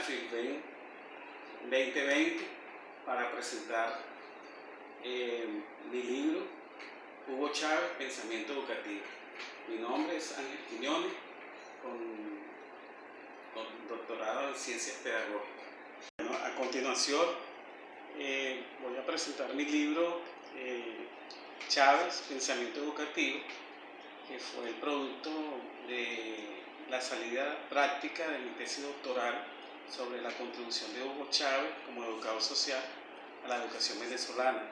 FILBEN 2020 para presentar mi libro Hugo Chávez, Pensamiento Educativo. Mi nombre es Ángel Quiñones, con doctorado en Ciencias Pedagógicas. Bueno, a continuación voy a presentar mi libro Chávez, Pensamiento Educativo, que fue el producto de la salida práctica de mi tesis doctoral sobre la contribución de Hugo Chávez como educador social a la educación venezolana.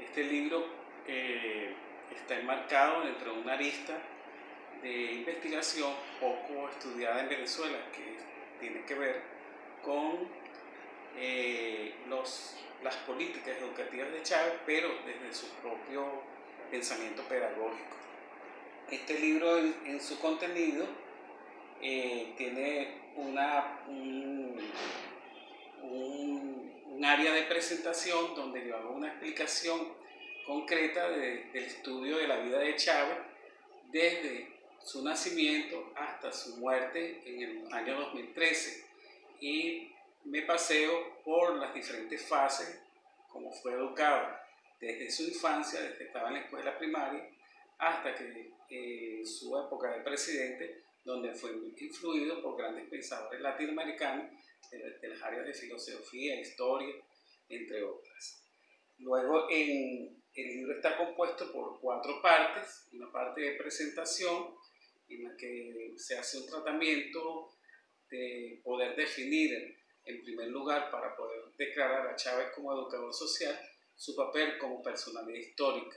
Este libro está enmarcado dentro de una arista de investigación poco estudiada en Venezuela, que tiene que ver con las políticas educativas de Chávez, pero desde su propio pensamiento pedagógico. Este libro en su contenido tiene un área de presentación donde yo hago una explicación concreta del estudio de la vida de Chávez desde su nacimiento hasta su muerte en el año 2013, y me paseo por las diferentes fases como fue educado desde su infancia, desde que estaba en la escuela primaria hasta que su época de presidente, donde fue influido por grandes pensadores latinoamericanos de las áreas de filosofía, historia, entre otras. Luego el libro está compuesto por 4 partes: una parte de presentación en la que se hace un tratamiento de poder definir, en primer lugar, para poder declarar a Chávez como educador social, su papel como personalidad histórica,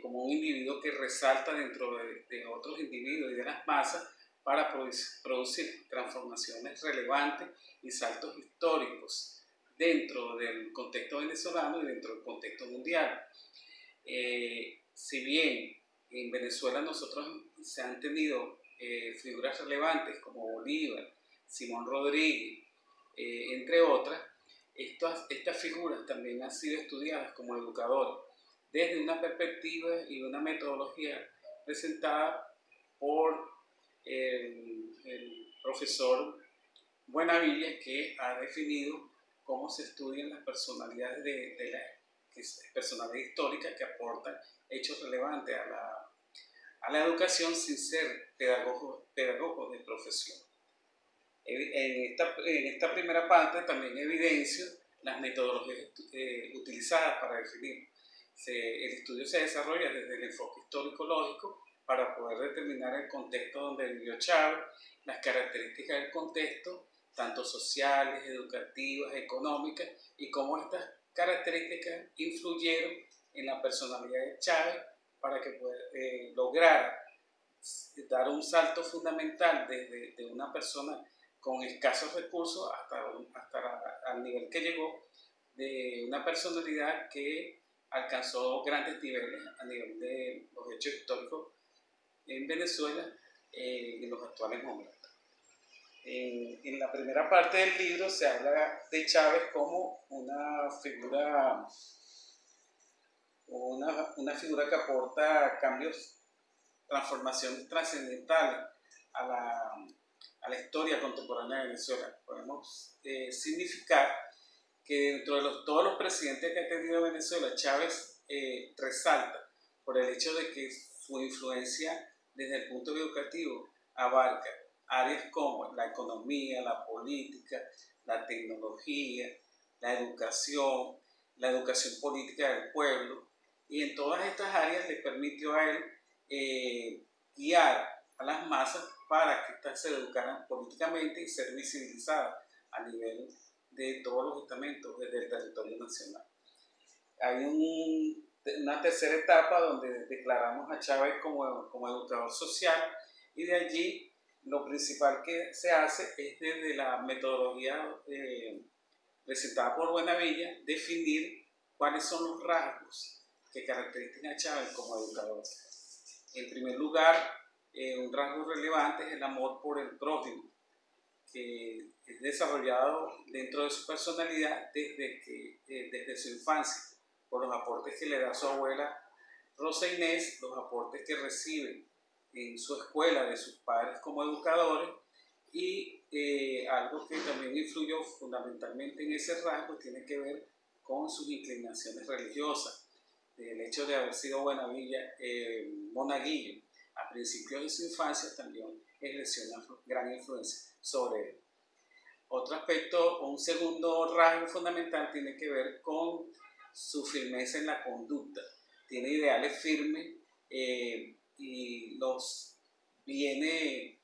como un individuo que resalta dentro de otros individuos y de las masas para producir transformaciones relevantes y saltos históricos dentro del contexto venezolano y dentro del contexto mundial. Si bien en Venezuela se han tenido figuras relevantes como Bolívar, Simón Rodríguez, entre otras, estas figuras también han sido estudiadas como educadores desde una perspectiva y una metodología presentada por el profesor Buenavilla, que ha definido cómo se estudian las personalidades personalidades históricas que aportan hechos relevantes a la educación sin ser pedagogos de profesión. En esta primera parte también evidencio las metodologías utilizadas para definir. El estudio se desarrolla desde el enfoque histórico-lógico para poder determinar el contexto donde vivió Chávez, las características del contexto, tanto sociales, educativas, económicas, y cómo estas características influyeron en la personalidad de Chávez para que lograra dar un salto fundamental desde una persona con escasos recursos hasta al nivel que llegó, de una personalidad que alcanzó grandes niveles a nivel de los hechos históricos en Venezuela en los actuales momentos. En la primera parte del libro se habla de Chávez como una figura que aporta cambios, transformaciones trascendentales a la historia contemporánea de Venezuela. Podemos significar que dentro de todos los presidentes que ha tenido Venezuela, Chávez resalta por el hecho de que su influencia desde el punto educativo abarca áreas como la economía, la política, la tecnología, la educación política del pueblo, y en todas estas áreas le permitió a él guiar a las masas para que éstas se educaran políticamente y ser visibilizadas a nivel de todos los estamentos del territorio nacional. Hay una tercera etapa donde declaramos a Chávez como educador social, y de allí lo principal que se hace es, desde la metodología presentada por Buenavilla, definir cuáles son los rasgos que caracterizan a Chávez como educador. En primer lugar, un rasgo relevante es el amor por el prójimo, que es desarrollado dentro de su personalidad desde su infancia, por los aportes que le da su abuela Rosa Inés, los aportes que recibe en su escuela de sus padres como educadores, y algo que también influyó fundamentalmente en ese rasgo tiene que ver con sus inclinaciones religiosas. El hecho de haber sido monaguillo a principios de su infancia también ejerció una gran influencia sobre él. Otro aspecto, un segundo rasgo fundamental tiene que ver con su firmeza en la conducta. Tiene ideales firmes y los viene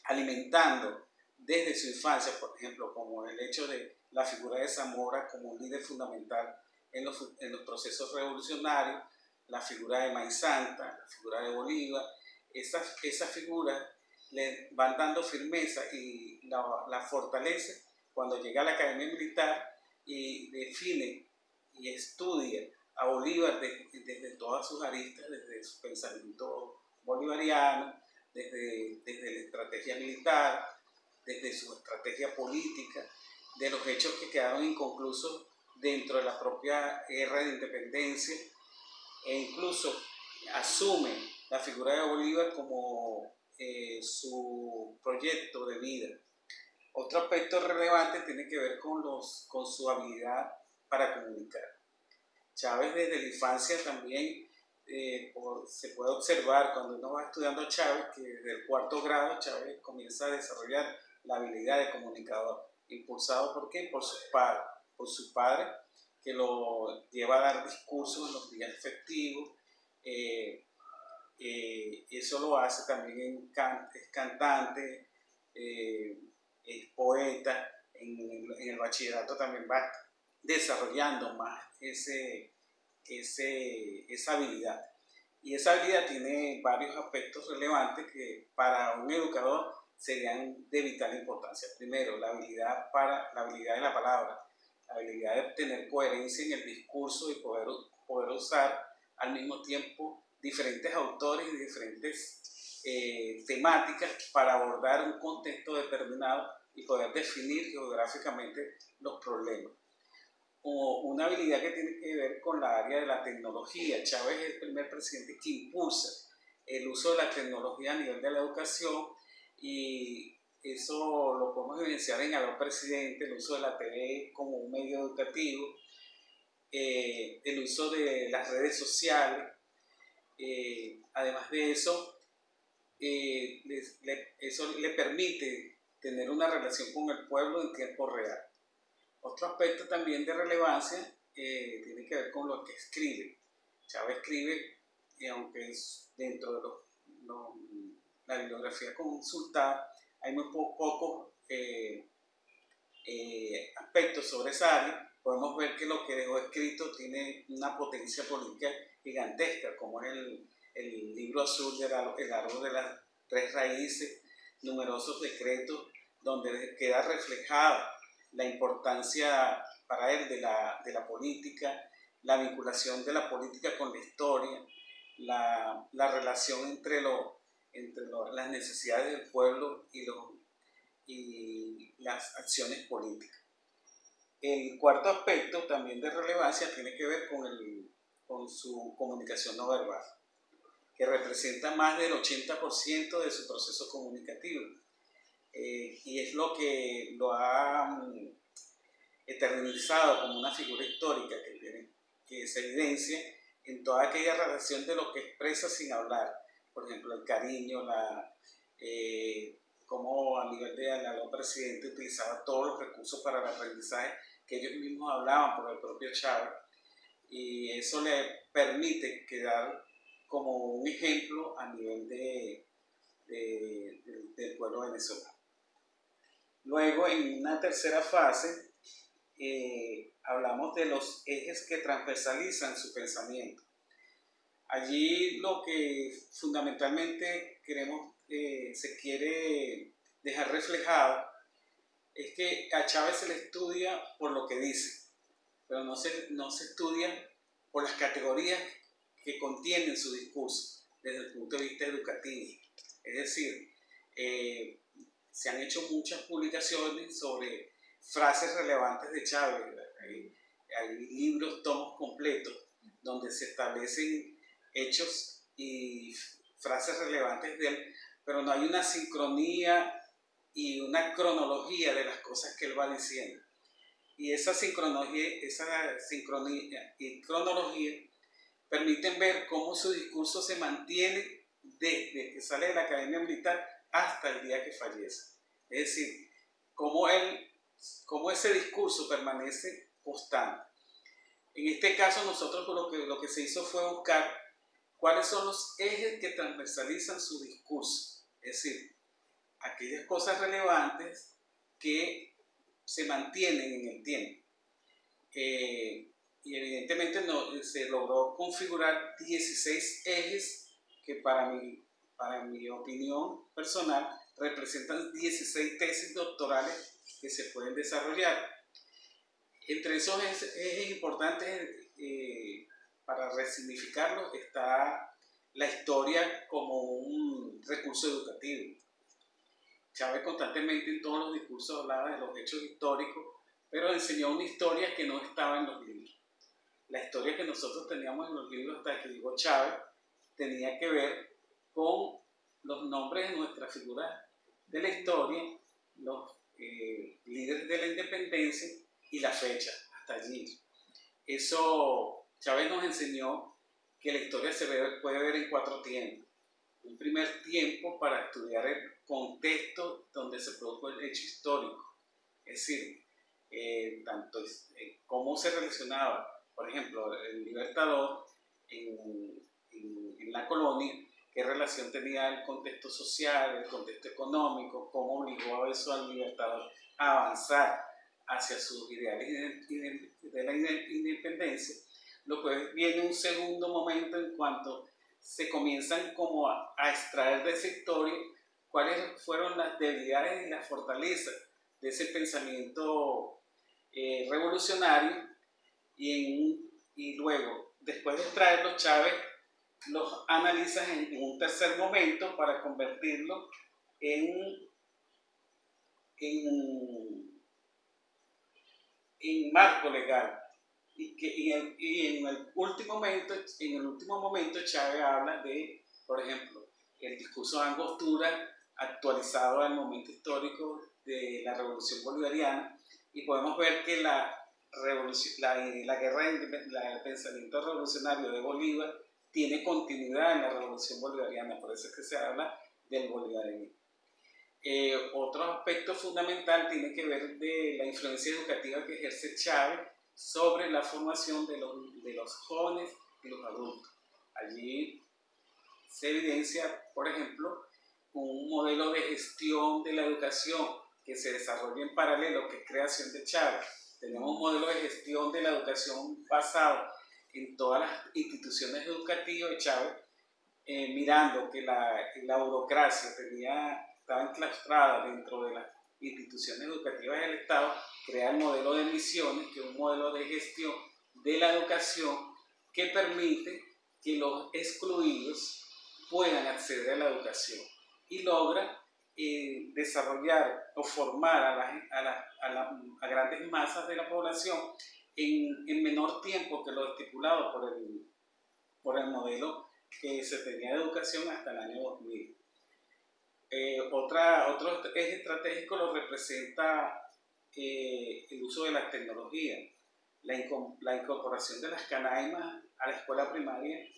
alimentando desde su infancia, por ejemplo, como el hecho de la figura de Zamora como un líder fundamental en los procesos revolucionarios, la figura de Maizanta, la figura de Bolívar. Esas figuras le van dando firmeza y la fortalece cuando llega a la Academia Militar y define y estudia a Bolívar desde todas sus aristas, desde su pensamiento bolivariano, desde la estrategia militar, desde su estrategia política, de los hechos que quedaron inconclusos dentro de la propia guerra de independencia, e incluso asume la figura de Bolívar como su proyecto de vida. Otro aspecto relevante tiene que ver con su habilidad para comunicar. Chávez desde la infancia también se puede observar cuando uno va estudiando a Chávez que desde el 4º grado Chávez comienza a desarrollar la habilidad de comunicador, impulsado ¿por qué? Por su padre que lo lleva a dar discursos en los días festivos. Eso lo hace también, es cantante, es poeta. En el bachillerato también va desarrollando más esa habilidad. Y esa habilidad tiene varios aspectos relevantes que para un educador serían de vital importancia. Primero, la habilidad de la palabra, la habilidad de tener coherencia en el discurso y poder usar al mismo tiempo diferentes autores y diferentes temáticas para abordar un contexto determinado y poder definir geográficamente los problemas. O una habilidad que tiene que ver con la área de la tecnología. Chávez es el primer presidente que impulsa el uso de la tecnología a nivel de la educación y eso lo podemos evidenciar en algún presidente, el uso de la TV como un medio educativo, el uso de las redes sociales. Además de eso, eso le permite tener una relación con el pueblo en tiempo real. Otro aspecto también de relevancia tiene que ver con lo que escribe. Chávez escribe, aunque es dentro de la bibliografía consultada, hay muy pocos aspectos sobre esa área. Podemos ver que lo que dejó escrito tiene una potencia política gigantesca, como es el libro azul del árbol de las 3 raíces, numerosos decretos donde queda reflejada la importancia para él de la política, la vinculación de la política con la historia, la relación entre las necesidades del pueblo y las acciones políticas. El cuarto aspecto también de relevancia tiene que ver con su comunicación no verbal, que representa más del 80% de su proceso comunicativo. Y es lo que lo ha eternizado como una figura histórica que se evidencia en toda aquella relación de lo que expresa sin hablar. Por ejemplo, el cariño, cómo a nivel de la presidente utilizaba todos los recursos para el aprendizaje que ellos mismos hablaban por el propio Chávez, y eso le permite quedar como un ejemplo a nivel del pueblo venezolano. Luego, en una tercera fase, hablamos de los ejes que transversalizan su pensamiento. Allí lo que fundamentalmente se quiere dejar reflejado es que a Chávez se le estudia por lo que dice, pero no se estudia por las categorías que contienen su discurso desde el punto de vista educativo. Es decir, se han hecho muchas publicaciones sobre frases relevantes de Chávez. Hay libros, tomos completos, donde se establecen hechos y frases relevantes de él, pero no hay una sincronía y una cronología de las cosas que él va diciendo. Y esa sincronía y cronología permiten ver cómo su discurso se mantiene desde que sale de la Academia Militar hasta el día que fallece. Es decir, cómo ese discurso permanece constante. En este caso, nosotros lo que se hizo fue buscar cuáles son los ejes que transversalizan su discurso. Es decir, aquellas cosas relevantes que se mantienen en el tiempo. Y evidentemente se logró configurar 16 ejes que para mi opinión personal representan 16 tesis doctorales que se pueden desarrollar. Entre esos ejes importantes, para resignificarlo, está la historia como un recurso educativo. Chávez constantemente en todos los discursos hablaba de los hechos históricos, pero enseñó una historia que no estaba en los libros. La historia que nosotros teníamos en los libros hasta que llegó Chávez tenía que ver con los nombres de nuestras figuras de la historia, los líderes de la independencia y la fecha, hasta allí. Eso Chávez nos enseñó que la historia se puede ver en 4 tiempos. Un primer tiempo para estudiar el contexto donde se produjo el hecho histórico, es decir, cómo se relacionaba, por ejemplo, el libertador en la colonia, qué relación tenía el contexto social, el contexto económico, cómo obligó a eso al libertador a avanzar hacia sus ideales de la independencia. Lo que viene un segundo momento en cuanto se comienzan como a extraer de esa historia cuáles fueron las debilidades y las fortalezas de ese pensamiento revolucionario, y luego, después de extraerlos, Chávez los analiza en un tercer momento para convertirlo en marco legal. Y en el último momento Chávez habla de, por ejemplo, el discurso de Angostura actualizado al momento histórico de la Revolución Bolivariana, y podemos ver que la guerra del pensamiento revolucionario de Bolívar tiene continuidad en la Revolución Bolivariana, por eso es que se habla del bolivarianismo. Otro aspecto fundamental tiene que ver de la influencia educativa que ejerce Chávez sobre la formación de los jóvenes y los adultos. Allí se evidencia, por ejemplo, un modelo de gestión de la educación que se desarrolla en paralelo, que es creación de Chávez. Tenemos un modelo de gestión de la educación basado en todas las instituciones educativas de Chávez, mirando que la burocracia estaba enclaustrada dentro de las instituciones educativas del Estado. Crea el modelo de misiones, que es un modelo de gestión de la educación que permite que los excluidos puedan acceder a la educación, y logra desarrollar o formar a grandes masas de la población en menor tiempo que lo estipulado por el modelo que se tenía de educación hasta el año 2000. Otro eje estratégico lo representa el uso de las tecnologías, la incorporación de las canaimas a la escuela primaria,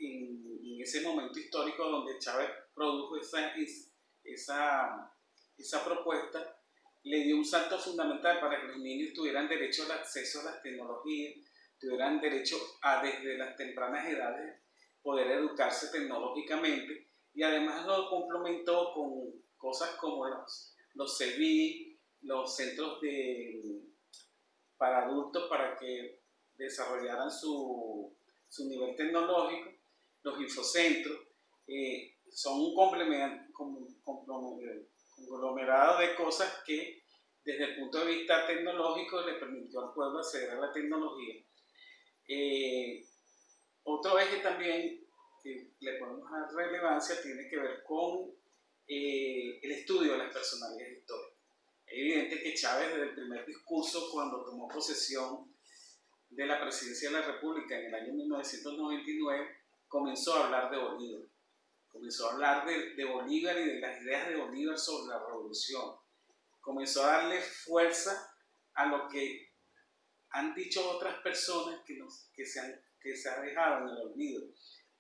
en ese momento histórico donde Chávez produjo esa propuesta, le dio un salto fundamental para que los niños tuvieran derecho al acceso a las tecnologías, tuvieran derecho a, desde las tempranas edades, poder educarse tecnológicamente, y además lo complementó con cosas como los CEBI, los centros para adultos, para que desarrollaran su nivel tecnológico, los infocentros. Son un conglomerado de cosas que desde el punto de vista tecnológico le permitió al pueblo acceder a la tecnología. Otro eje también que le podemos dar relevancia tiene que ver con el estudio de las personalidades históricas. Es evidente que Chávez, desde el primer discurso, cuando tomó posesión de la presidencia de la República en el año 1999, comenzó a hablar de Bolívar comenzó a hablar de Bolívar y de las ideas de Bolívar sobre la revolución. Comenzó a darle fuerza a lo que han dicho otras personas que se han dejado en el olvido,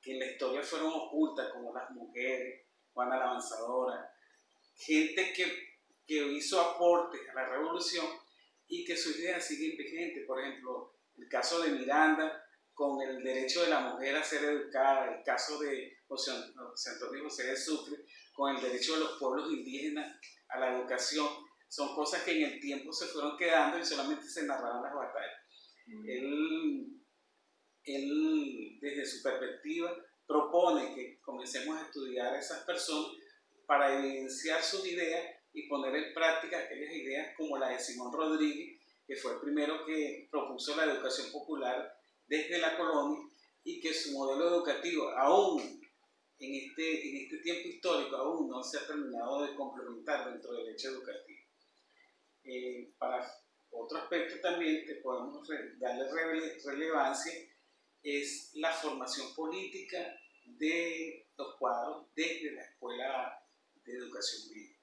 que en la historia fueron ocultas, como las mujeres, Juana la Avanzadora, gente que hizo aportes a la revolución y que sus ideas siguen vigentes. Por ejemplo, el caso de Miranda con el derecho de la mujer a ser educada, el caso de José Antonio José de Sucre con el derecho de los pueblos indígenas a la educación, son cosas que en el tiempo se fueron quedando y solamente se narraban las batallas. Él, desde su perspectiva, propone que comencemos a estudiar a esas personas para evidenciar sus ideas y poner en práctica aquellas ideas como la de Simón Rodríguez, que fue el primero que propuso la educación popular desde la colonia y que su modelo educativo, aún en este tiempo histórico, aún no se ha terminado de complementar dentro del hecho educativo. Para otro aspecto también que podemos darle relevancia es la formación política de los cuadros desde la Escuela de Educación Media.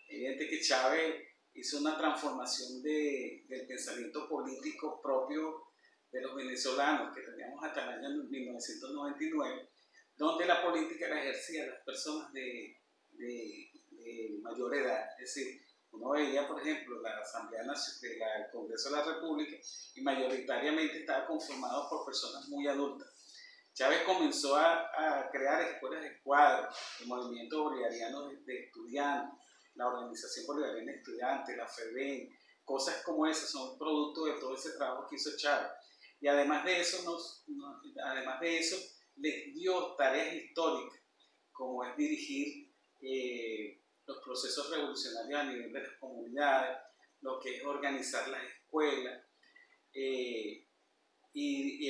Es evidente que Chávez hizo una transformación del pensamiento político propio de los venezolanos que teníamos hasta el año 1999, donde la política la ejercían las personas de mayor edad. Es decir, uno veía, por ejemplo, la Asamblea Nacional, el Congreso de la República, y mayoritariamente estaba conformado por personas muy adultas. Chávez comenzó a crear escuelas de cuadros, el movimiento bolivariano de estudiantes, la Organización Bolivariana de Estudiantes, la FEBEN, cosas como esas son producto de todo ese trabajo que hizo Chávez. Y además de eso, les dio tareas históricas, como es dirigir los procesos revolucionarios a nivel de las comunidades, lo que es organizar las escuelas, y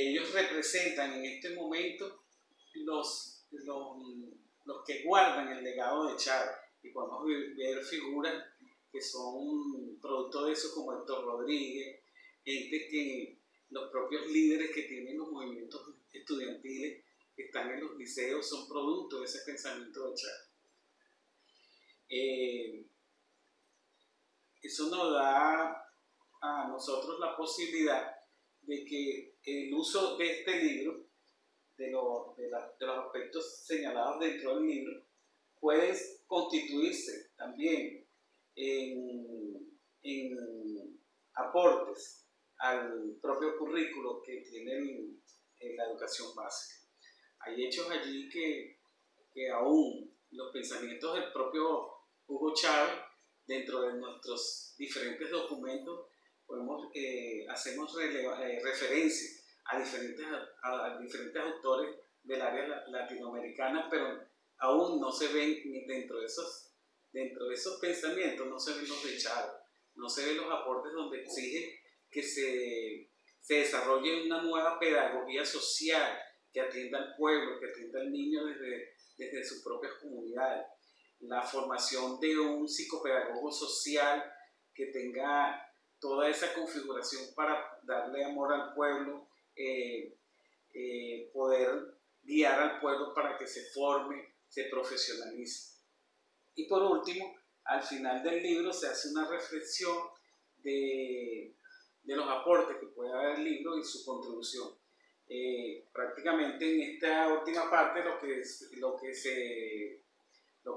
ellos representan en este momento los que guardan el legado de Chávez, y podemos ver figuras que son producto de eso, como Héctor Rodríguez, gente que los propios líderes que tienen los movimientos estudiantiles que están en los liceos son producto de ese pensamiento de Chávez. Eso nos da a nosotros la posibilidad de que el uso de este libro, de los aspectos señalados dentro del libro, puede constituirse también en aportes al propio currículo que tiene la educación básica. Hay hechos allí que aún los pensamientos del propio Hugo Chávez, dentro de nuestros diferentes documentos, hacemos referencia a diferentes autores del área latinoamericana, pero aún no se ven dentro de esos pensamientos, no se ven los de Chávez, no se ven los aportes donde exige que se desarrolle una nueva pedagogía social que atienda al pueblo, que atienda al niño desde sus propias comunidades. La formación de un psicopedagogo social que tenga toda esa configuración para darle amor al pueblo, poder guiar al pueblo para que se forme, se profesionalice. Y por último, al final del libro se hace una reflexión de los aportes que puede haber el libro y su contribución. Prácticamente en esta última parte lo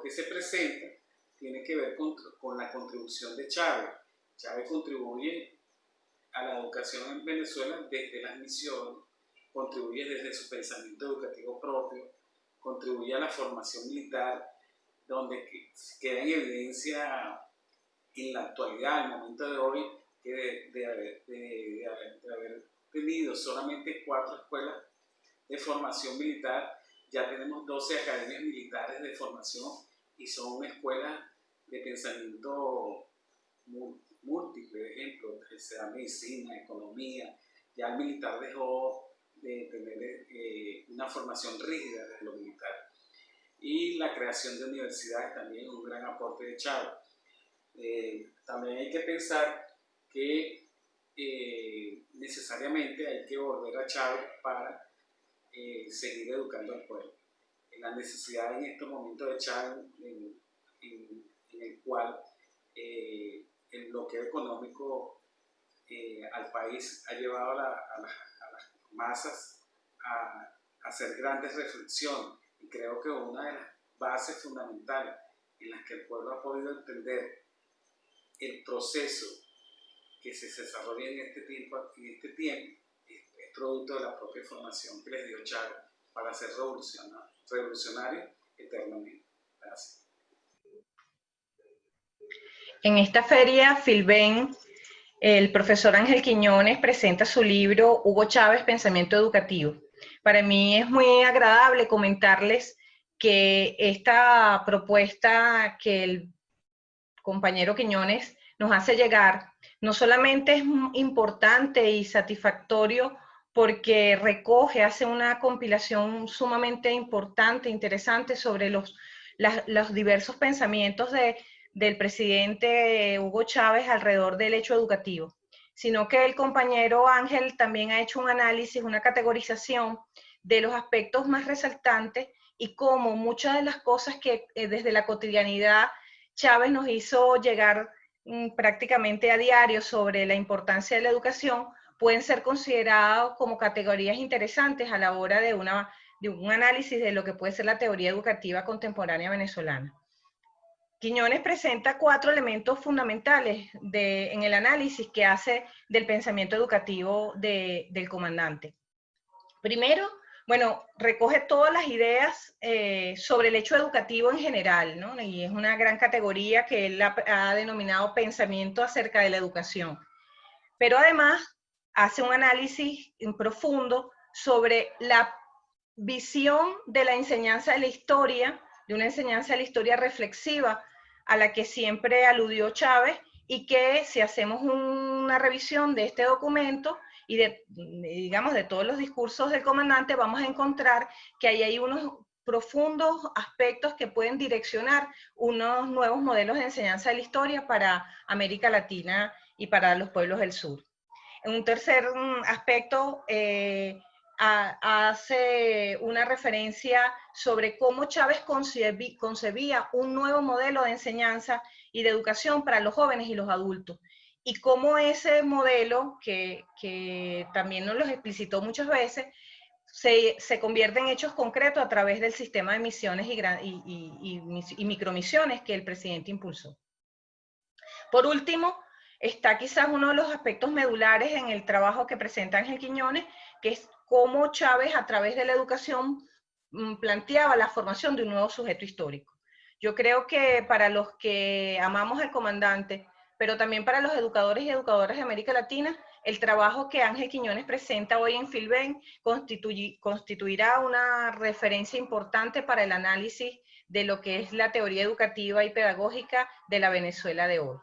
que se presenta tiene que ver con la contribución de Chávez. Chávez contribuye a la educación en Venezuela desde las misiones, contribuye desde su pensamiento educativo propio, contribuye a la formación militar, donde queda en evidencia en la actualidad, al momento de hoy, que de haber tenido solamente 4 escuelas de formación militar, ya tenemos 12 academias militares de formación y son escuelas de pensamiento múltiple, de ejemplo, sea medicina, economía. Ya el militar dejó de tener una formación rígida desde lo militar. Y la creación de universidades también es un gran aporte de Chávez. También hay que pensar que necesariamente hay que volver a Chávez para seguir educando al pueblo. la necesidad en este momento de Chávez, en el cual el bloqueo económico al país ha llevado a las masas a hacer grandes reflexiones. Y creo que una de las bases fundamentales en las que el pueblo ha podido entender el proceso que se desarrolla en este tiempo es producto de la propia formación que les dio Chávez para ser revolucionario eternamente. Gracias. En esta feria, Filben, el profesor Ángel Quiñones presenta su libro Hugo Chávez, Pensamiento Educativo. Para mí es muy agradable comentarles que esta propuesta que el compañero Quiñones nos hace llegar no solamente es importante y satisfactorio porque recoge, hace una compilación sumamente importante, interesante sobre los diversos pensamientos del presidente Hugo Chávez alrededor del hecho educativo, sino que el compañero Ángel también ha hecho un análisis, una categorización de los aspectos más resaltantes y cómo muchas de las cosas que desde la cotidianidad Chávez nos hizo llegar prácticamente a diario sobre la importancia de la educación pueden ser considerados como categorías interesantes a la hora de un análisis de lo que puede ser la teoría educativa contemporánea venezolana. Quiñones presenta 4 elementos fundamentales en el análisis que hace del pensamiento educativo del comandante. Primero, bueno, recoge todas las ideas sobre el hecho educativo en general, ¿no? Y es una gran categoría que él ha denominado pensamiento acerca de la educación. Pero además hace un análisis profundo sobre la visión de la enseñanza de la historia, de una enseñanza de la historia reflexiva a la que siempre aludió Chávez y que si hacemos una revisión de este documento y digamos, de todos los discursos del comandante, vamos a encontrar que ahí hay unos profundos aspectos que pueden direccionar unos nuevos modelos de enseñanza de la historia para América Latina y para los pueblos del sur. En un tercer aspecto, hace una referencia sobre cómo Chávez concebía un nuevo modelo de enseñanza y de educación para los jóvenes y los adultos. Y cómo ese modelo, que también nos lo explicitó muchas veces, se convierte en hechos concretos a través del sistema de misiones y micromisiones que el presidente impulsó. Por último, está quizás uno de los aspectos medulares en el trabajo que presenta Ángel Quiñones, que es cómo Chávez a través de la educación planteaba la formación de un nuevo sujeto histórico. Yo creo que para los que amamos al comandante, pero también para los educadores y educadoras de América Latina, el trabajo que Ángel Quiñones presenta hoy en Filben constituirá una referencia importante para el análisis de lo que es la teoría educativa y pedagógica de la Venezuela de hoy.